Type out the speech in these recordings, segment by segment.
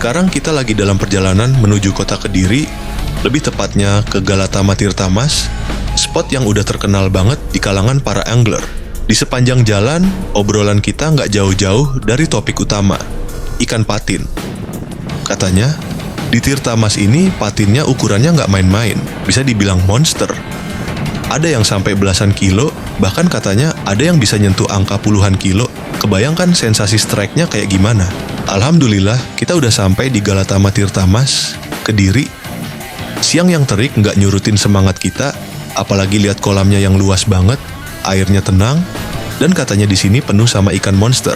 Sekarang kita lagi dalam perjalanan menuju kota Kediri, lebih tepatnya ke Galatama Tirta Mas, spot yang udah terkenal banget di kalangan para angler. Di sepanjang jalan, obrolan kita nggak jauh-jauh dari topik utama, ikan patin. Katanya, di Tirta Mas ini patinnya ukurannya nggak main-main, bisa dibilang monster. Ada yang sampai belasan kilo, bahkan katanya ada yang bisa nyentuh angka puluhan kilo. Kebayangkan sensasi strike-nya kayak gimana? Alhamdulillah, kita udah sampai di Galatama Tirta Mas, Kediri. Siang yang terik nggak nyurutin semangat kita, apalagi lihat kolamnya yang luas banget, airnya tenang, dan katanya di sini penuh sama ikan monster,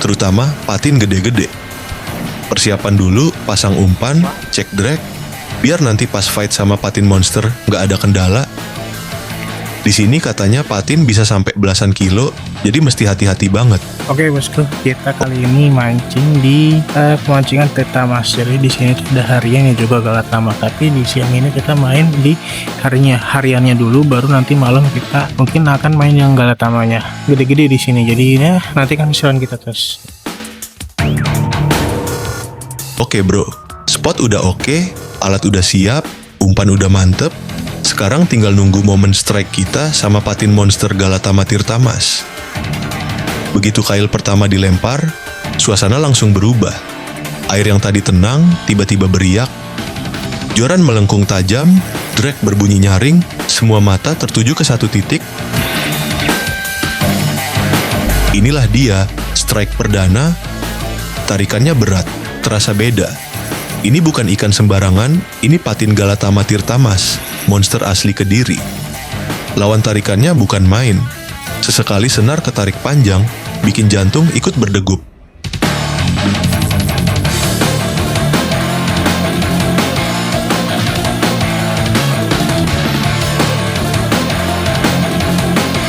terutama patin gede-gede. Persiapan dulu, pasang umpan, cek drag, biar nanti pas fight sama patin monster nggak ada kendala. Di sini katanya patin bisa sampai belasan kilo, jadi mesti hati-hati banget. Oke bosku, kita kali ini mancing di pemancingan Tirta Mas. Jadi di sini ada hariannya juga Galatama, tapi di siang ini kita main di hariannya dulu, baru nanti malam kita mungkin akan main yang Galatamanya. Gede-gede di sini, jadi ya, nanti kan misalnya kita tes. Oke bro, spot udah oke, alat udah siap, umpan udah mantep. Sekarang tinggal nunggu momen strike kita sama patin monster Galatama Tirta Mas. Begitu kail pertama dilempar, suasana langsung berubah. Air yang tadi tenang, tiba-tiba beriak. Joran melengkung tajam, drag berbunyi nyaring, semua mata tertuju ke satu titik. Inilah dia, strike perdana. Tarikannya berat, terasa beda. Ini bukan ikan sembarangan, ini patin Galatama Tirta Mas, monster asli Kediri. Lawan tarikannya bukan main. Sesekali senar ketarik panjang, bikin jantung ikut berdegup.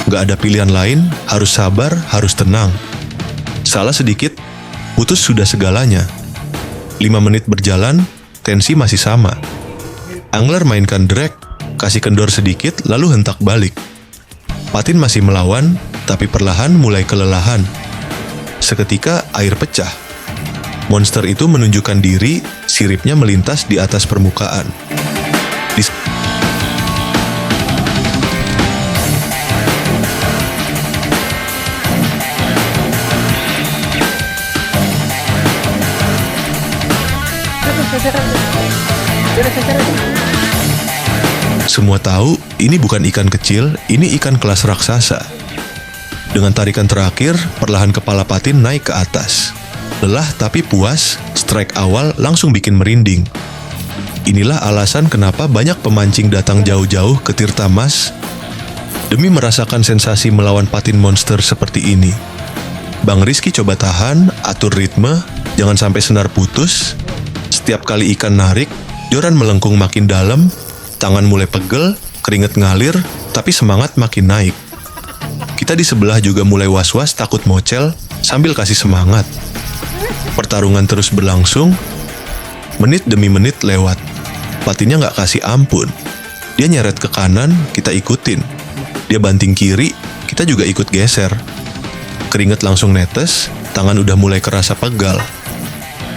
Gak ada pilihan lain, harus sabar, harus tenang. Salah sedikit, putus sudah segalanya. 5 menit berjalan, tensi masih sama. Angler mainkan drag, kasih kendor sedikit, lalu hentak balik. Patin masih melawan, tapi perlahan mulai kelelahan. Seketika air pecah. Monster itu menunjukkan diri, siripnya melintas di atas permukaan. Semua tahu, ini bukan ikan kecil, ini ikan kelas raksasa. Dengan tarikan terakhir, perlahan kepala patin naik ke atas. Lelah tapi puas, strike awal langsung bikin merinding. Inilah alasan kenapa banyak pemancing datang jauh-jauh ke Tirta Mas demi merasakan sensasi melawan patin monster seperti ini. Bang Rizky coba tahan, atur ritme, jangan sampai senar putus. Setiap kali ikan narik, joran melengkung makin dalam, tangan mulai pegel, keringet ngalir, tapi semangat makin naik. Kita di sebelah juga mulai was-was takut mocel sambil kasih semangat. Pertarungan terus berlangsung, menit demi menit lewat. Patinnya nggak kasih ampun. Dia nyeret ke kanan, kita ikutin. Dia banting kiri, kita juga ikut geser. Keringet langsung netes, tangan udah mulai kerasa pegal.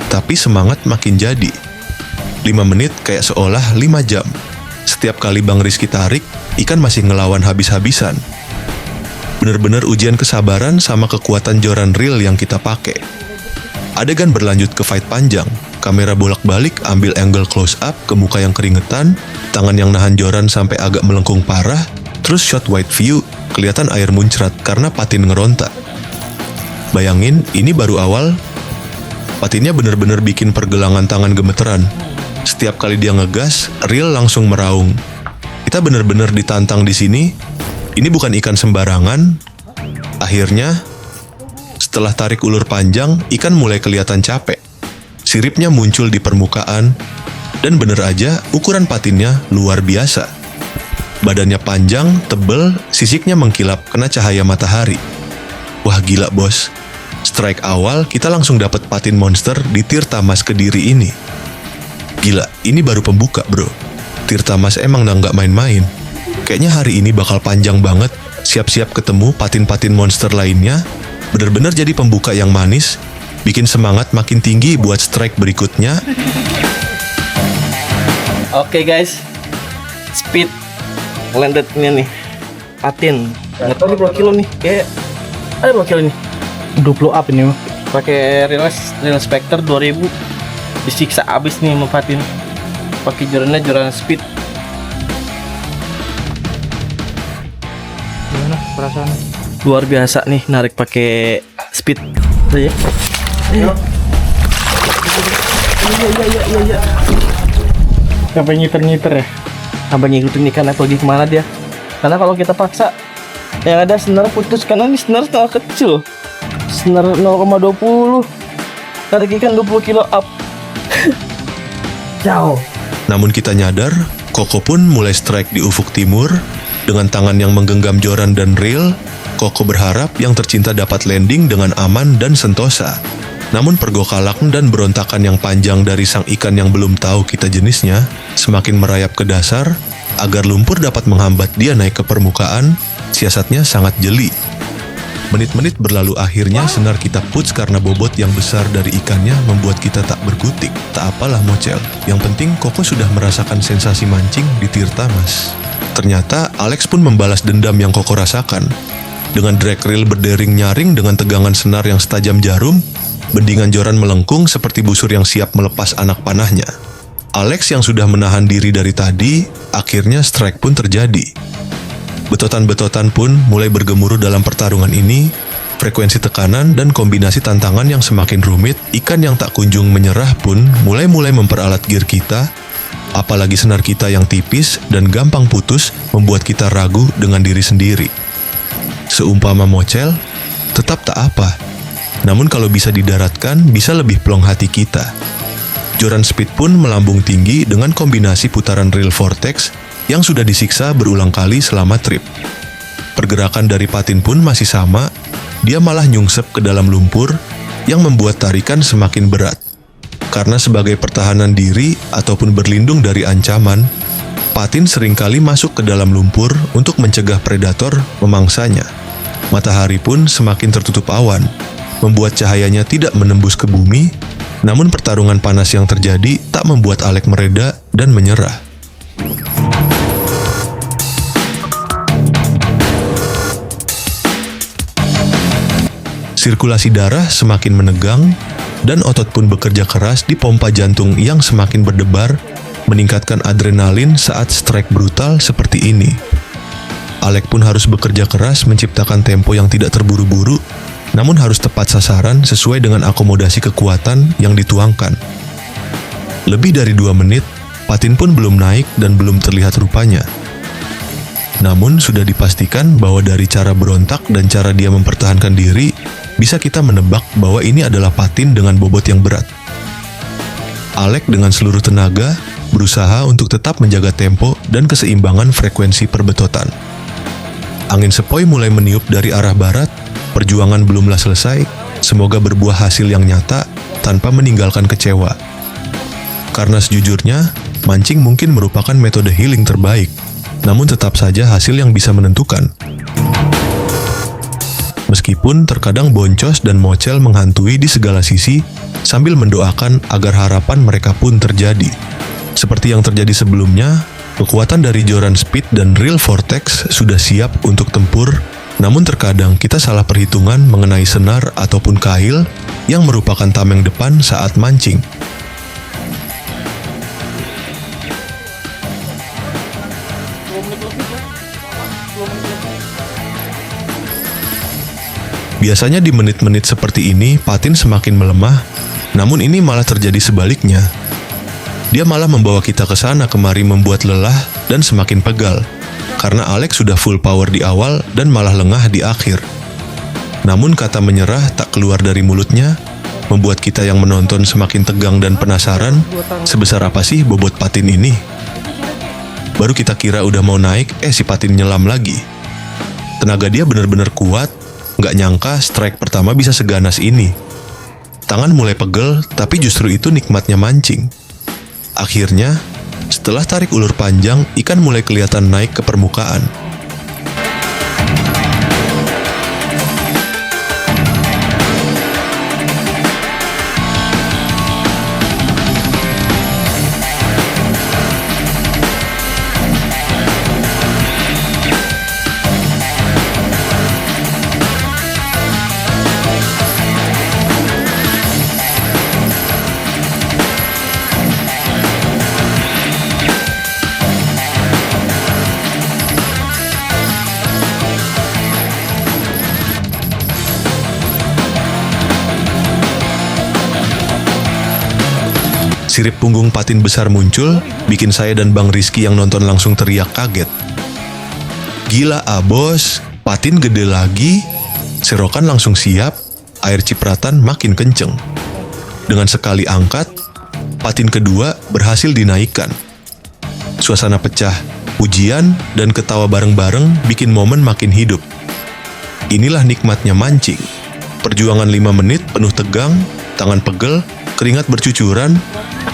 Tapi semangat makin jadi. 5 menit kayak seolah 5 jam. Setiap kali Bang Rizky tarik, ikan masih ngelawan habis-habisan. Bener-bener ujian kesabaran sama kekuatan joran reel yang kita pakai. Adegan berlanjut ke fight panjang. Kamera bolak-balik ambil angle close up ke muka yang keringetan, tangan yang nahan joran sampai agak melengkung parah, terus shot wide view, kelihatan air muncrat karena patin ngeronta. Bayangin, ini baru awal. Patinnya bener-bener bikin pergelangan tangan gemeteran. Setiap kali dia ngegas, reel langsung meraung. Kita bener-bener ditantang di sini. Ini bukan ikan sembarangan. Akhirnya, setelah tarik ulur panjang, ikan mulai kelihatan capek. Siripnya muncul di permukaan, dan bener aja ukuran patinnya luar biasa. Badannya panjang, tebel, sisiknya mengkilap kena cahaya matahari. Wah gila bos. Strike awal kita langsung dapat patin monster di Tirta Mas Kediri ini. Gila, ini baru pembuka bro. Tirta Mas emang nggak main-main. Kayaknya hari ini bakal panjang banget. Siap-siap ketemu patin-patin monster lainnya. Bener-bener jadi pembuka yang manis. bikin semangat makin tinggi buat strike berikutnya. Oke guys, speed landednya nih, patin. Nggak tahu nih berapa kilo nih, kayak ada berapa kilo nih? 20 up ini mah. Pakai Real Spectre 2000, disiksa abis nih sama patin. Pakai jorannya joran speed. Gimana perasaan? Luar biasa nih narik pakai speed. Iya. Iya. Iya. Sampai nyiter-nyiter ya? Sampai ngikutin ikan pergi kemana dia? Karena kalau kita paksa, yang ada senar putus karena ini senar kecil. Senar 0,20. Tarik ikan 20 kilo up. Jauh. Namun kita nyadar, Koko pun mulai strike di ufuk timur. Dengan tangan yang menggenggam joran dan reel, Koko berharap yang tercinta dapat landing dengan aman dan sentosa. Namun pergokalan dan berontakan yang panjang dari sang ikan yang belum tahu kita jenisnya semakin merayap ke dasar. Agar lumpur dapat menghambat dia naik ke permukaan, siasatnya sangat jeli. Menit-menit berlalu, akhirnya senar kita puts karena bobot yang besar dari ikannya membuat kita tak berkutik. Tak apalah Mocel, yang penting Koko sudah merasakan sensasi mancing di Tirta Mas. Ternyata Alex pun membalas dendam yang Koko rasakan. Dengan drag reel berdering nyaring dengan tegangan senar yang setajam jarum, bendingan joran melengkung seperti busur yang siap melepas anak panahnya. Alex yang sudah menahan diri dari tadi, akhirnya strike pun terjadi. Betotan-betotan pun mulai bergemuruh dalam pertarungan ini. Frekuensi tekanan dan kombinasi tantangan yang semakin rumit, ikan yang tak kunjung menyerah pun mulai memperalat gear kita. Apalagi senar kita yang tipis dan gampang putus membuat kita ragu dengan diri sendiri. Seumpama Mocel, tetap tak apa. Namun kalau bisa didaratkan, bisa lebih plong hati kita. Joran speed pun melambung tinggi dengan kombinasi putaran reel vortex yang sudah disiksa berulang kali selama trip. Pergerakan dari patin pun masih sama, dia malah nyungsep ke dalam lumpur yang membuat tarikan semakin berat. Karena sebagai pertahanan diri ataupun berlindung dari ancaman, patin seringkali masuk ke dalam lumpur untuk mencegah predator memangsanya. Matahari pun semakin tertutup awan, membuat cahayanya tidak menembus ke bumi. Namun pertarungan panas yang terjadi tak membuat Alex mereda dan menyerah. Sirkulasi darah semakin menegang dan otot pun bekerja keras di pompa jantung yang semakin berdebar, meningkatkan adrenalin saat strike brutal seperti ini. Alex pun harus bekerja keras menciptakan tempo yang tidak terburu-buru, namun harus tepat sasaran sesuai dengan akomodasi kekuatan yang dituangkan. Lebih dari 2 menit, patin pun belum naik dan belum terlihat rupanya. Namun sudah dipastikan bahwa dari cara berontak dan cara dia mempertahankan diri, bisa kita menebak bahwa ini adalah patin dengan bobot yang berat. Alex dengan seluruh tenaga berusaha untuk tetap menjaga tempo dan keseimbangan frekuensi perbetotan. Angin sepoi mulai meniup dari arah barat. Perjuangan belumlah selesai, semoga berbuah hasil yang nyata tanpa meninggalkan kecewa. Karena sejujurnya, mancing mungkin merupakan metode healing terbaik, namun tetap saja hasil yang bisa menentukan. Meskipun terkadang boncos dan mocel menghantui di segala sisi, sambil mendoakan agar harapan mereka pun terjadi. Seperti yang terjadi sebelumnya, kekuatan dari joran speed dan reel vortex sudah siap untuk tempur. Namun terkadang kita salah perhitungan mengenai senar ataupun kail yang merupakan tameng depan saat mancing. Biasanya di menit-menit seperti ini patin semakin melemah, namun ini malah terjadi sebaliknya. Dia malah membawa kita ke sana kemari membuat lelah dan semakin pegal. Karena Alex sudah full power di awal dan malah lengah di akhir. Namun kata menyerah tak keluar dari mulutnya, membuat kita yang menonton semakin tegang dan penasaran, sebesar apa sih bobot patin ini? Baru kita kira udah mau naik, si patin nyelam lagi. Tenaga dia benar-benar kuat, nggak nyangka strike pertama bisa seganas ini. Tangan mulai pegel, tapi justru itu nikmatnya mancing. Akhirnya, setelah tarik ulur panjang, ikan mulai kelihatan naik ke permukaan. Sirip punggung patin besar muncul, bikin saya dan Bang Rizky yang nonton langsung teriak kaget. Gila bos, patin gede lagi. Serokan langsung siap, air cipratan makin kenceng. Dengan sekali angkat, patin kedua berhasil dinaikkan. Suasana pecah, pujian dan ketawa bareng-bareng bikin momen makin hidup. Inilah nikmatnya mancing. Perjuangan 5 menit penuh tegang, tangan pegel, keringat bercucuran,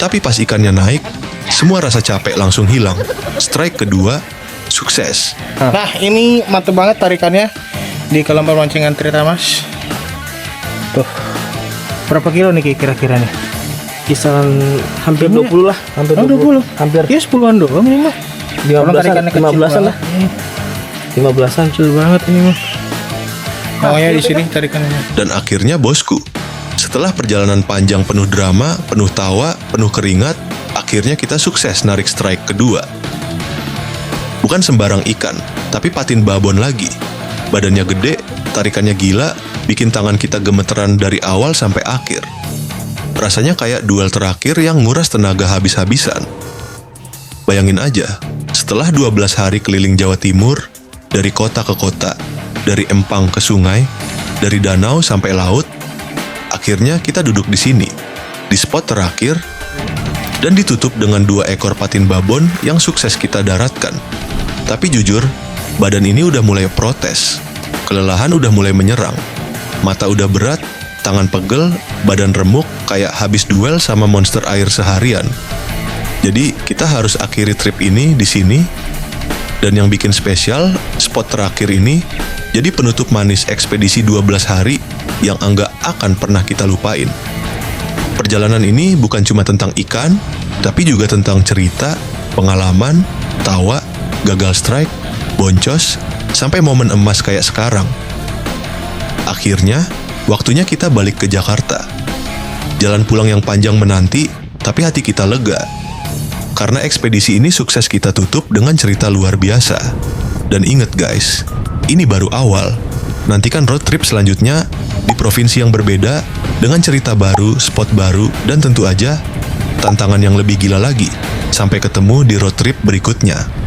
tapi pas ikannya naik, semua rasa capek langsung hilang. Strike kedua, sukses. Nah, ini mantep banget tarikannya di kolam pemancingan Trita Mas. Tuh. Berapa kilo nih kira-kira nih? Kisaran hampir 20 lah, hampir 20. Hampir Ya 10-an doang ini mah. 15-an lah. 15-an. Kecil banget ini mah. Maunya di sini tarikannya. Dan akhirnya bosku, setelah perjalanan panjang penuh drama, penuh tawa, penuh keringat, akhirnya kita sukses narik strike kedua. Bukan sembarang ikan, tapi patin babon lagi. Badannya gede, tarikannya gila, bikin tangan kita gemeteran dari awal sampai akhir. Rasanya kayak duel terakhir yang nguras tenaga habis-habisan. Bayangin aja, setelah 12 hari keliling Jawa Timur, dari kota ke kota, dari empang ke sungai, dari danau sampai laut, akhirnya kita duduk di sini, di spot terakhir, dan ditutup dengan 2 ekor patin babon yang sukses kita daratkan. Tapi jujur, badan ini udah mulai protes. Kelelahan udah mulai menyerang. Mata udah berat, tangan pegel, badan remuk kayak habis duel sama monster air seharian. Jadi kita harus akhiri trip ini di sini. Dan yang bikin spesial, spot terakhir ini jadi penutup manis ekspedisi 12 hari yang enggak akan pernah kita lupain. Perjalanan ini bukan cuma tentang ikan, tapi juga tentang cerita, pengalaman, tawa, gagal strike, boncos, sampai momen emas kayak sekarang. Akhirnya, waktunya kita balik ke Jakarta. Jalan pulang yang panjang menanti, tapi hati kita lega. Karena ekspedisi ini sukses kita tutup dengan cerita luar biasa. Dan inget guys, ini baru awal. Nantikan road trip selanjutnya di provinsi yang berbeda, dengan cerita baru, spot baru, dan tentu aja tantangan yang lebih gila lagi. Sampai ketemu di road trip berikutnya.